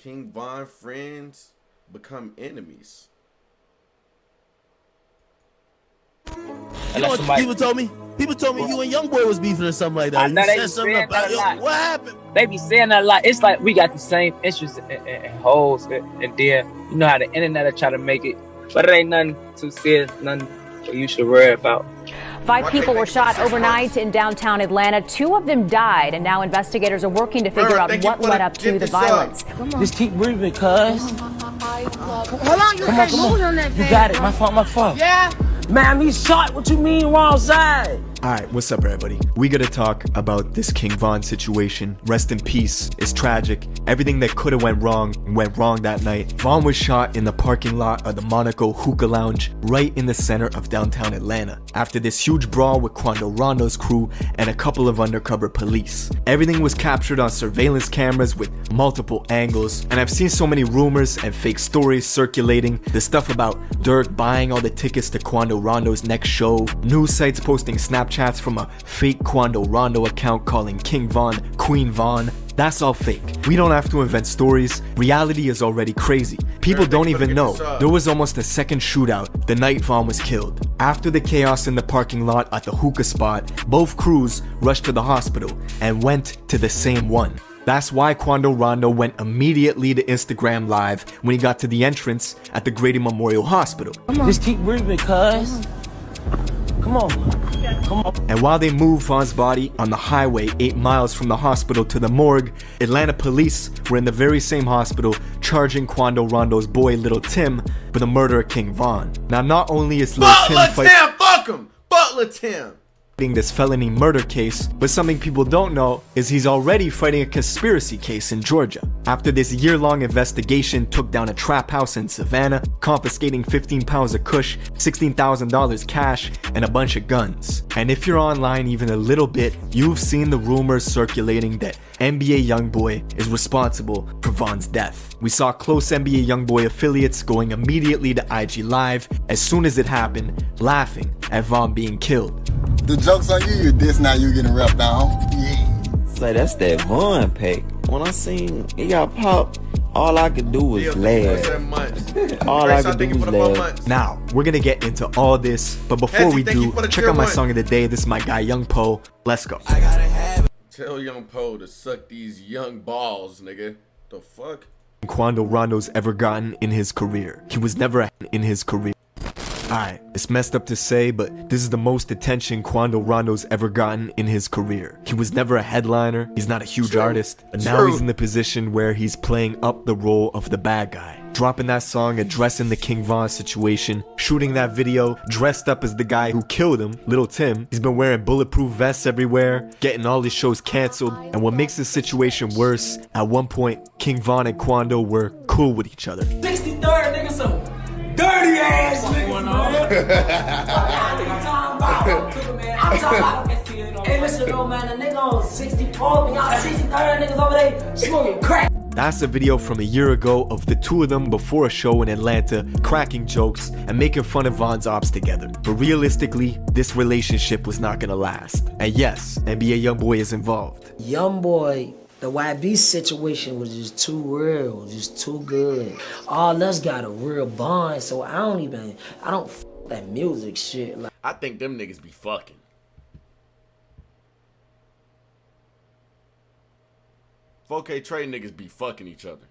King Von friends become enemies. You know what people told me? People told me you and Youngboy was beefing or something like that. You said something about what happened? They be saying that a lot. It's like we got the same interests in hoes, and then you know how the internet will try to make it, but it ain't nothing too serious, nothing that you should worry about. 5 people were shot overnight in downtown Atlanta. 2 of them died, and now investigators are working to figure out what led up to the violence. Just keep breathing, cuz. Hold on, you can't move on that thing. You got it, my fault. Yeah. Man, he's shot. What you mean wrong side? Alright, what's up everybody? We gotta talk about this King Von situation. Rest in peace. It's tragic. Everything that could have went wrong that night. Von was shot in the parking lot of the Monaco Hookah Lounge right in the center of downtown Atlanta after this huge brawl with Quando Rondo's crew and a couple of undercover police. Everything was captured on surveillance cameras with multiple angles, and I've seen so many rumors and fake stories circulating. The stuff about Dirk buying all the tickets to Quando Rondo's next show, news sites posting Snapchats from a fake Quando Rondo account calling King Von Queen Von. That's all fake. We don't have to invent stories. Reality is already crazy. People don't even know. There was almost a second shootout the night Von was killed. After the chaos in the parking lot at the hookah spot, both crews rushed to the hospital and went to the same one. That's why Quando Rondo went immediately to Instagram Live when he got to the entrance at the Grady Memorial Hospital. Just keep breathing, cuz. Come on. And while they moved Von's body on the highway 8 miles from the hospital to the morgue, Atlanta police were in the very same hospital charging Quando Rondo's boy Little Tim for the murder of King Von. Now not only is Little Tim Fuck him! Butler Tim! This felony murder case, but something people don't know is he's already fighting a conspiracy case in Georgia. After this year-long investigation took down a trap house in Savannah, confiscating 15 pounds of kush, $16,000 cash, and a bunch of guns. And if you're online even a little bit, you've seen the rumors circulating that NBA Youngboy is responsible for Von's death. We saw close NBA Youngboy affiliates going immediately to IG Live as soon as it happened, laughing at Von being killed. The joke's on you, you diss, now you getting wrapped down. Yeah. So that's that Von pick. When I seen it got popped, all I could do was laugh. All I could do was laugh. Now, we're gonna get into all this, but before we do, check out my song of the day. This is my guy Young Po. Let's go. Tell Young Po to suck these young balls, nigga. The fuck? Quando Rondo's ever gotten in his career. He was never in his career. Alright, it's messed up to say, but this is the most attention Quando Rondo's ever gotten in his career. He was never a headliner, he's not a huge artist, but now he's in the position where he's playing up the role of the bad guy. Dropping that song, addressing the King Von situation, shooting that video, dressed up as the guy who killed him, Little Tim. He's been wearing bulletproof vests everywhere, getting all his shows canceled, and what makes this situation worse, at one point, King Von and Quando were cool with each other. 63rd, nigga, some dirty ass niggas, I'm talking about. Hey, listen, no man, the nigga on 64, but y'all 63rd niggas over there smoking crack. That's a video from a year ago of the two of them before a show in Atlanta, cracking jokes and making fun of Von's ops together. But realistically, this relationship was not gonna last. And yes, NBA Youngboy is involved. Youngboy, the YB situation was just too real, just too good. All us got a real bond, so I don't f that music shit. Like, I think them niggas be fucking. Okay, Trey niggas be fucking each other.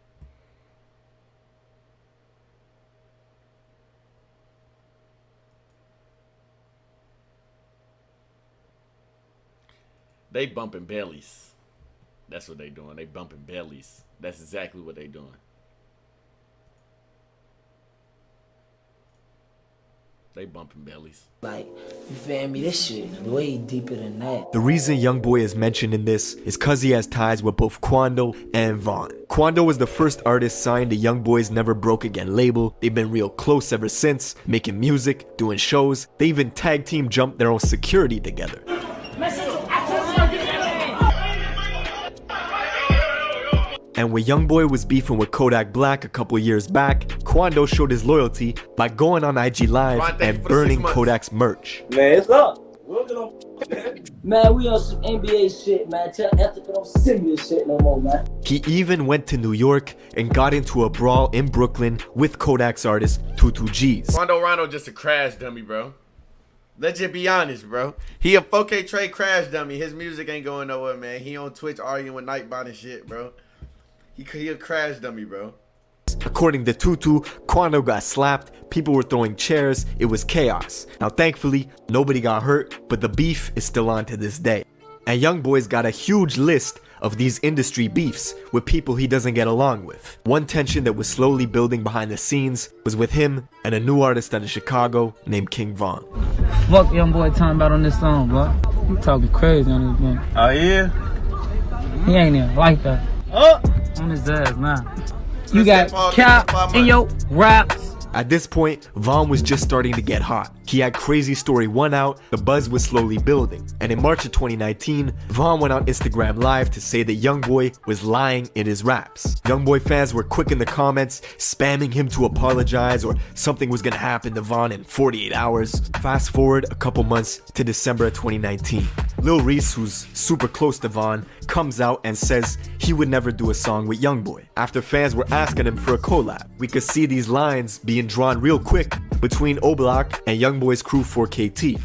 They bumping bellies. That's what they doing. They bumping bellies. That's exactly what they doing. They bumping bellies. Like, you feel me? This shit way deeper than that. The reason Youngboy is mentioned in this is cause he has ties with both Quando and Von. Quando was the first artist signed to Youngboy's Never Broke Again label. They've been real close ever since, making music, doing shows. They even tag team jumped their own security together. And when Youngboy was beefing with Kodak Black a couple years back, Quando showed his loyalty by going on IG Live and burning Kodak's merch. Man, it's up. We'll get on Man, we on some NBA shit, man. Tell Ethica don't send me this shit no more, man. He even went to New York and got into a brawl in Brooklyn with Kodak's artist 22G's. Rondo just a crash dummy, bro. Let's just be honest, bro. He a 4K Trey crash dummy. His music ain't going nowhere, man. He on Twitch arguing with Nightbot and shit, bro. He a crash dummy, bro. According to Tutu, Quando got slapped, people were throwing chairs, it was chaos. Now thankfully, nobody got hurt, but the beef is still on to this day. And Youngboy's got a huge list of these industry beefs with people he doesn't get along with. One tension that was slowly building behind the scenes was with him and a new artist out of Chicago named King Von. Fuck Youngboy talking about on this song, bro. He talking crazy on this man. Oh yeah? He ain't even like that. Oh! On his ass now. You got cap in your raps. At this point, Von was just starting to get hot. He had Crazy Story 1 out, the buzz was slowly building. And in March of 2019, Von went on Instagram Live to say that Youngboy was lying in his raps. Youngboy fans were quick in the comments, spamming him to apologize or something was gonna happen to Von in 48 hours. Fast forward a couple months to December of 2019. Lil Reese, who's super close to Von, comes out and says he would never do a song with Youngboy. After fans were asking him for a collab, we could see these lines being drawn real quick between Oblock and Youngboy's crew 4KT.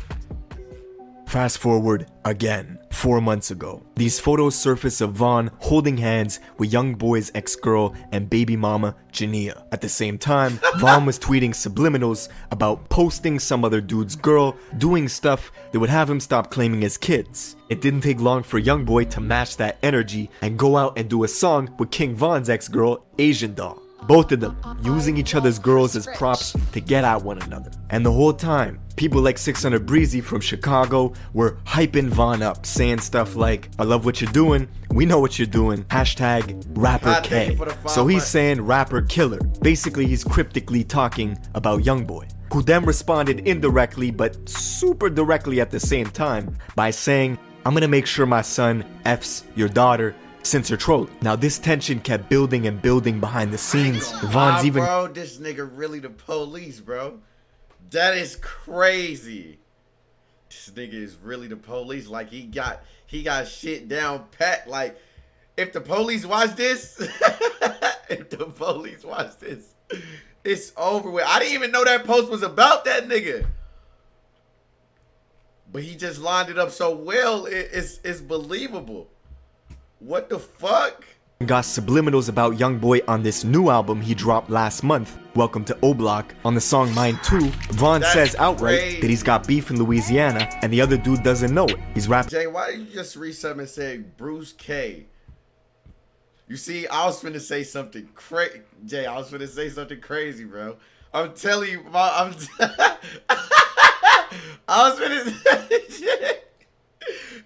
Fast forward again, 4 months ago. These photos surface of Von holding hands with Youngboy's ex-girl and baby mama, Jania. At the same time, Von was tweeting subliminals about posting some other dude's girl, doing stuff that would have him stop claiming his kids. It didn't take long for Youngboy to match that energy and go out and do a song with King Von's ex-girl, Asian Doll. Both of them using each other's girls as props to get at one another. And the whole time, people like 600 Breezy from Chicago were hyping Von up, saying stuff like, I love what you're doing, we know what you're doing, hashtag rapper K. So he's saying rapper killer. Basically, he's cryptically talking about Youngboy, who then responded indirectly but super directly at the same time by saying, I'm gonna make sure my son F's your daughter since you're trolling. Now this tension kept building and building behind the scenes. Von's even bro, this nigga really the police, bro. That is crazy. This nigga is really the police. Like he got shit down pat. Like if the police watch this, it's over with. I didn't even know that post was about that nigga. But he just lined it up so well, it's believable. What the fuck? Got subliminals about Youngboy on this new album he dropped last month, Welcome to O-Block. On the song Mine 2, Von says outright that he's got beef in Louisiana and the other dude doesn't know it. He's rapping. Jay, why did you just read something and say Bruce K? You see, I was finna say something crazy. Jay, I was finna say something crazy, bro. I'm telling you, I was finna say shit.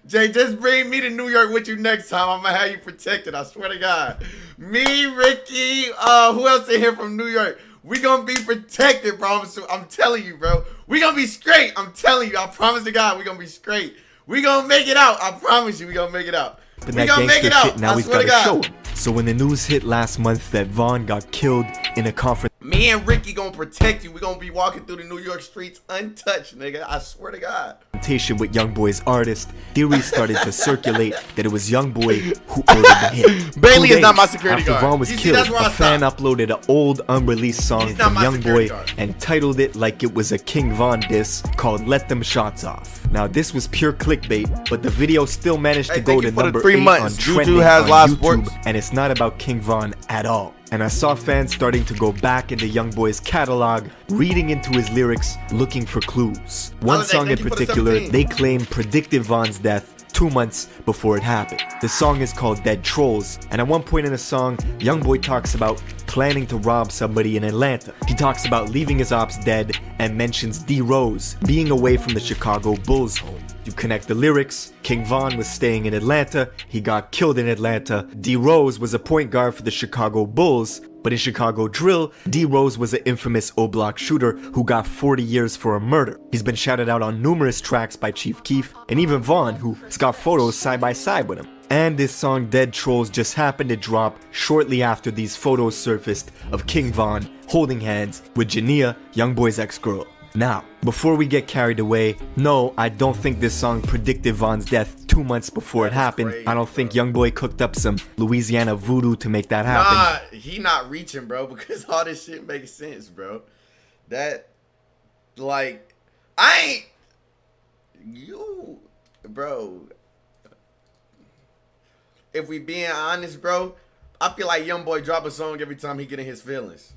Jay, just bring me to New York with you next time. I'm gonna have you protected. I swear to God. Me, Ricky, who else in here from New York? We gonna be protected, bro. I'm telling you, bro. We gonna be straight. I'm telling you. I promise to God, we gonna be straight. We gonna make it out. I promise you, we gonna make it out. But that gangster shit, now he's gotta show him. So when the news hit last month that Von got killed in a confrontation, me and Ricky gonna protect you. We gonna be walking through the New York streets untouched, nigga. I swear to God. With Youngboy's artist, theories started to circulate that it was Youngboy who ordered the hit. Bailey is not my security guard. After Von was killed, a fan uploaded an old unreleased song from Youngboy and titled it like it was a King Von diss called Let Them Shots Off. Now this was pure clickbait, but the video still managed to go to number 8 on trending on YouTube, and it's not about King Von at all. And I saw fans starting to go back into Youngboy's catalog, reading into his lyrics, looking for clues. One song in particular, they claim predicted Von's death 2 months before it happened. The song is called Dead Trolls, and at one point in the song, Youngboy talks about planning to rob somebody in Atlanta. He talks about leaving his ops dead and mentions D Rose being away from the Chicago Bulls home. You connect the lyrics, King Von was staying in Atlanta, he got killed in Atlanta. D Rose was a point guard for the Chicago Bulls, but in Chicago Drill, D Rose was an infamous O-Block shooter who got 40 years for a murder. He's been shouted out on numerous tracks by Chief Keef, and even Von, who's got photos side by side with him. And this song Dead Trolls just happened to drop shortly after these photos surfaced of King Von holding hands with Jania, Youngboy's ex-girl. Now, before we get carried away, no, I don't think this song predicted Von's death 2 months before it happened. Crazy, I don't think Youngboy cooked up some Louisiana voodoo to make that happen. Nah, he not reaching, bro, because all this shit makes sense, bro. That, like, I ain't, you, bro, if we being honest, bro, I feel like Youngboy drop a song every time he get in his feelings.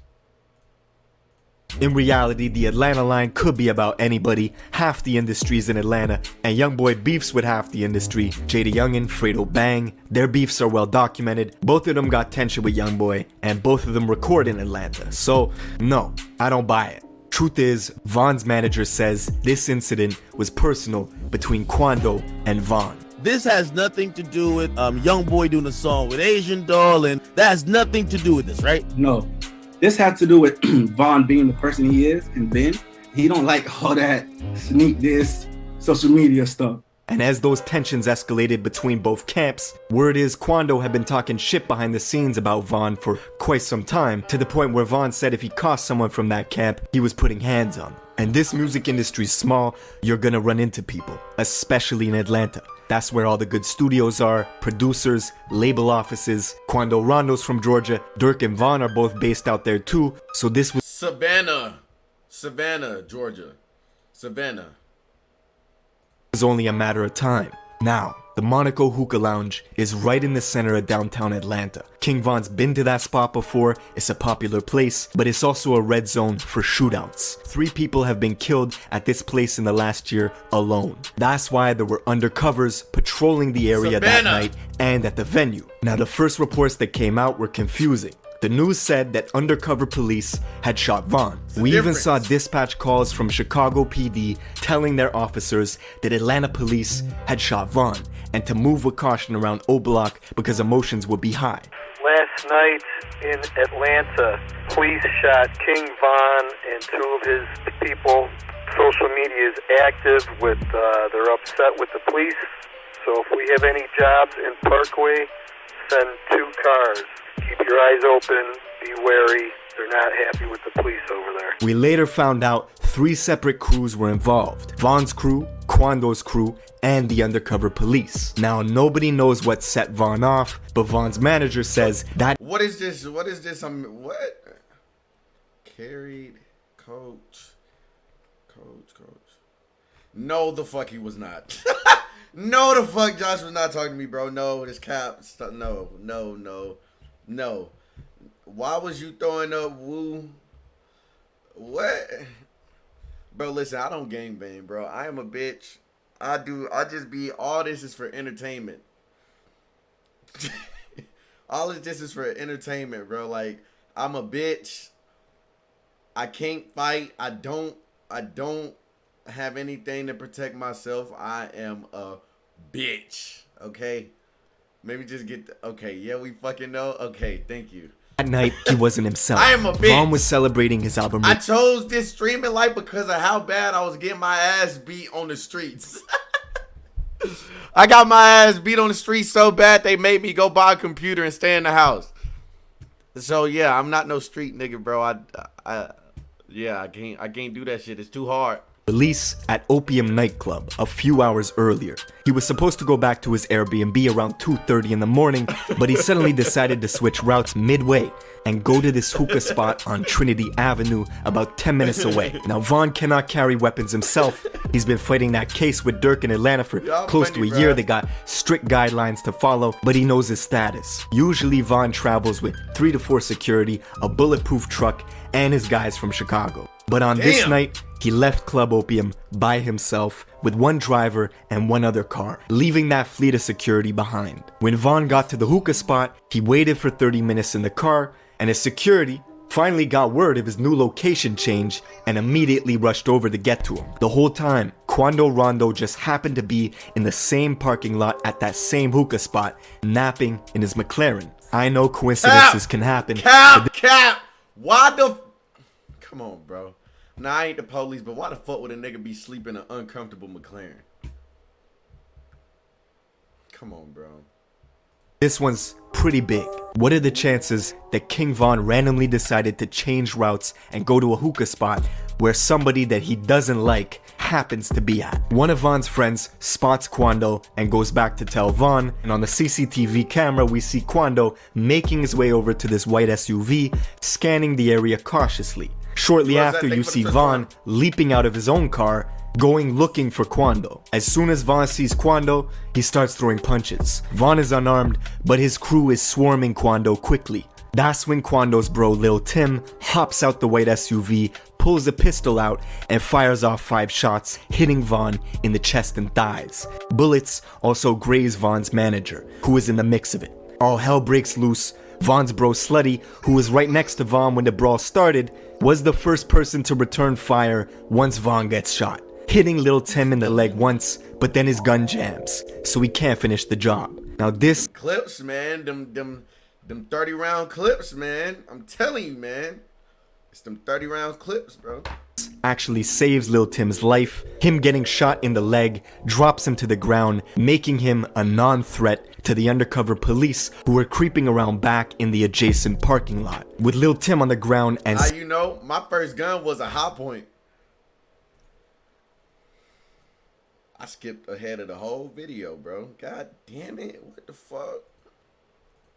In reality, the Atlanta line could be about anybody. Half the industry's in Atlanta, and Youngboy beefs with half the industry. Jada Youngin, Fredo Bang, their beefs are well documented. Both of them got tension with Youngboy, and both of them record in Atlanta. So, no, I don't buy it. Truth is, Von's manager says this incident was personal between Quando and Von. This has nothing to do with Youngboy doing a song with Asian Doll, and that has nothing to do with this, right? No. This has to do with Von being the person he is, and Ben, he don't like all that sneak this social media stuff. And as those tensions escalated between both camps, word is Quando had been talking shit behind the scenes about Von for quite some time, to the point where Von said if he caught someone from that camp, he was putting hands on them. And this music industry's small, you're gonna run into people, especially in Atlanta. That's where all the good studios are, producers, label offices. Quando Rondo's from Georgia, Dirk and Von are both based out there too, so this was Savannah, Georgia. Savannah. It was only a matter of time. Now, the Monaco Hookah Lounge is right in the center of downtown Atlanta. King Von's been to that spot before, it's a popular place, but it's also a red zone for shootouts. 3 people have been killed at this place in the last year alone. That's why there were undercovers patrolling the area that night and at the venue. Now, the first reports that came out were confusing. The news said that undercover police had shot Von. We even saw dispatch calls from Chicago PD telling their officers that Atlanta police had shot Von and to move with caution around O Block because emotions would be high. Last night in Atlanta, police shot King Von and 2 of his people. Social media is active with, they're upset with the police. So if we have any jobs in Parkway, send 2 cars. Keep your eyes open, be wary. They're not happy with the police over there. We later found out 3 separate crews were involved. Von's crew, Quando's crew, and the undercover police. Now, nobody knows what set Von off, but Von's manager says that... What is this? What? Carried, coach. No, the fuck he was not. No, the fuck Josh was not talking to me, bro. No, this cap. No. Why was you throwing up woo? What? Bro, listen, I don't gangbang, bro. I am a bitch. I just be, all this is for entertainment. All of this is for entertainment, bro. Like, I'm a bitch. I can't fight. I don't have anything to protect myself. I am a bitch. Okay? Maybe just get okay, yeah, we fucking know. Okay, thank you. That night, he wasn't himself. I am a bitch. Von was celebrating his album. I chose this streaming life because of how bad I was getting my ass beat on the streets. I got my ass beat on the streets so bad they made me go buy a computer and stay in the house. So yeah, I'm not no street nigga, bro. I can't do that shit. It's too hard. Release at Opium nightclub a few hours earlier. He was supposed to go back to his Airbnb around 2:30 in the morning, but he suddenly decided to switch routes midway and go to this hookah spot on Trinity Avenue about 10 minutes away. Now, Von cannot carry weapons himself. He's been fighting that case with Dirk in Atlanta for close to a year. They got strict guidelines to follow, but he knows his status. Usually, Von travels with 3 to 4 security, a bulletproof truck, and his guys from Chicago. But on this night, he left Club Opium by himself with 1 driver and 1 other car, leaving that fleet of security behind. When Von got to the hookah spot, he waited for 30 minutes in the car, and his security finally got word of his new location change and immediately rushed over to get to him. The whole time, Quando Rondo just happened to be in the same parking lot at that same hookah spot, napping in his McLaren. I know coincidences can happen. Cap! Why the... Come on, bro. Nah, I ain't the police, but why the fuck would a nigga be sleeping in an uncomfortable McLaren? Come on, bro. This one's pretty big. What are the chances that King Von randomly decided to change routes and go to a hookah spot where somebody that he doesn't like happens to be at. One of Von's friends spots Quando and goes back to tell Von, and on the CCTV camera we see Quando making his way over to this white SUV, scanning the area cautiously. Shortly after, you see Von leaping out of his own car, going looking for Quando. As soon as Von sees Quando, he starts throwing punches. Von is unarmed, but his crew is swarming Quando quickly. That's when Quando's bro Lil Tim hops out the white SUV, pulls a pistol out, and fires off 5 shots, hitting Von in the chest and thighs. Bullets also graze Von's manager, who is in the mix of it. All hell breaks loose. Von's bro Slutty, who was right next to Von when the brawl started, was the first person to return fire once Von gets shot, hitting Lil Tim in the leg once, but then his gun jams, so he can't finish the job. Now this clips, man, them 30-round clips, man. I'm telling you, man. It's them 30-round clips, bro. Actually saves Lil Tim's life. Him getting shot in the leg drops him to the ground, making him a non-threat to the undercover police who were creeping around back in the adjacent parking lot. With Lil Tim on the ground and you know, my first gun was a High Point. I skipped ahead of the whole video, bro. God damn it. What the fuck?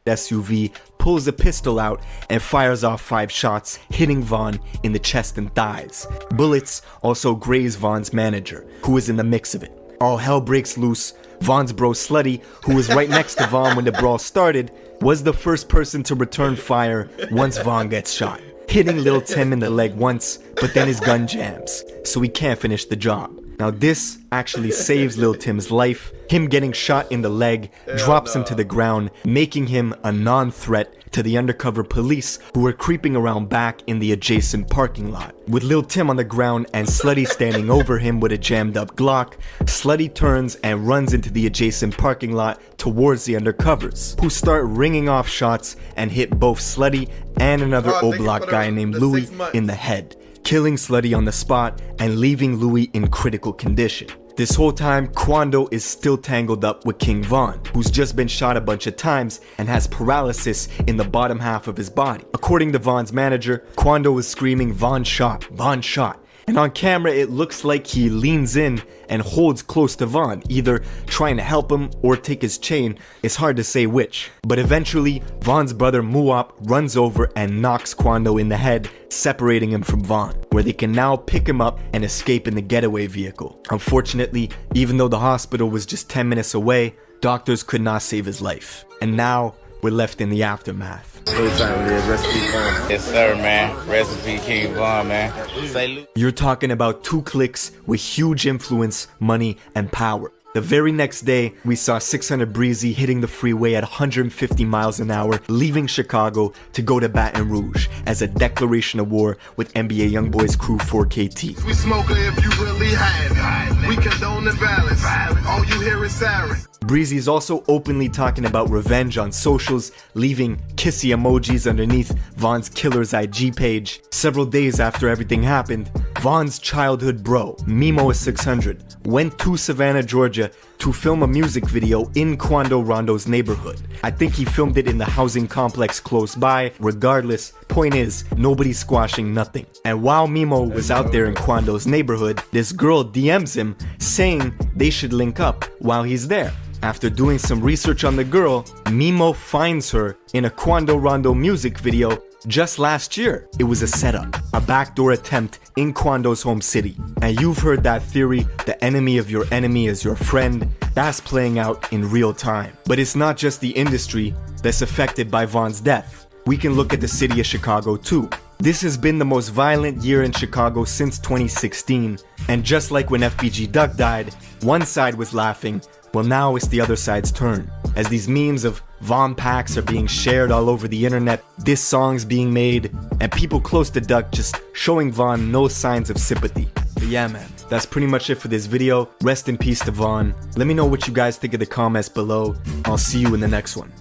SUV pulls a pistol out and fires off 5 shots, hitting Von in the chest and thighs. Bullets also graze Von's manager, who is in the mix of it. All hell breaks loose. Von's bro Slutty, who was right next to Von when the brawl started, was the first person to return fire once Von gets shot, hitting Lil Tim in the leg once, but then his gun jams, so he can't finish the job. Now this actually saves Lil Tim's life. Him getting shot in the leg drops him to the ground, making him a non-threat to the undercover police who were creeping around back in the adjacent parking lot. With Lil Tim on the ground and Slutty standing over him with a jammed up Glock, Slutty turns and runs into the adjacent parking lot towards the undercovers, who start ringing off shots and hit both Slutty and another O-Block guy named Louis in the head, killing Slutty on the spot and leaving Louis in critical condition. This whole time, Quando is still tangled up with King Von, who's just been shot a bunch of times and has paralysis in the bottom half of his body. According to Von's manager, Quando is screaming, "Von shot, Von shot." And on camera, it looks like he leans in and holds close to Von, either trying to help him or take his chain. It's hard to say which. But eventually, Von's brother Muop runs over and knocks Quando in the head, separating him from Von, where they can now pick him up and escape in the getaway vehicle. Unfortunately, even though the hospital was just 10 minutes away, doctors could not save his life. And now, we're left in the aftermath. Yes, sir, man. Recipe King Von, man. You're talking about 2 cliques with huge influence, money, and power. The very next day, we saw 600 Breezy hitting the freeway at 150 miles an hour, leaving Chicago to go to Baton Rouge as a declaration of war with NBA Youngboy's crew 4KT. We smoke if you really have it. We condone the violence. All you hear is sirens. Breezy is also openly talking about revenge on socials, leaving kissy emojis underneath Von's killer's IG page. Several days after everything happened, Von's childhood bro, Mimo600, went to Savannah, Georgia to film a music video in Quando Rondo's neighborhood. I think he filmed it in the housing complex close by. Regardless, point is, nobody's squashing nothing. And while Mimo was out there in Quando's neighborhood, this girl DMs him saying they should link up while he's there. After doing some research on the girl, Mimo finds her in a Quando Rondo music video just last year. It was a setup, a backdoor attempt in Quando's home city. And you've heard that theory, the enemy of your enemy is your friend. That's playing out in real time. But it's not just the industry that's affected by Von's death. We can look at the city of Chicago too. This has been the most violent year in Chicago since 2016. And just like when FBG Duck died, one side was laughing. Well, now it's the other side's turn, as these memes of Von packs are being shared all over the internet, diss songs being made, and people close to Duck just showing Von no signs of sympathy. But yeah, man, that's pretty much it for this video. Rest in peace to Von. Let me know what you guys think in the comments below. I'll see you in the next one.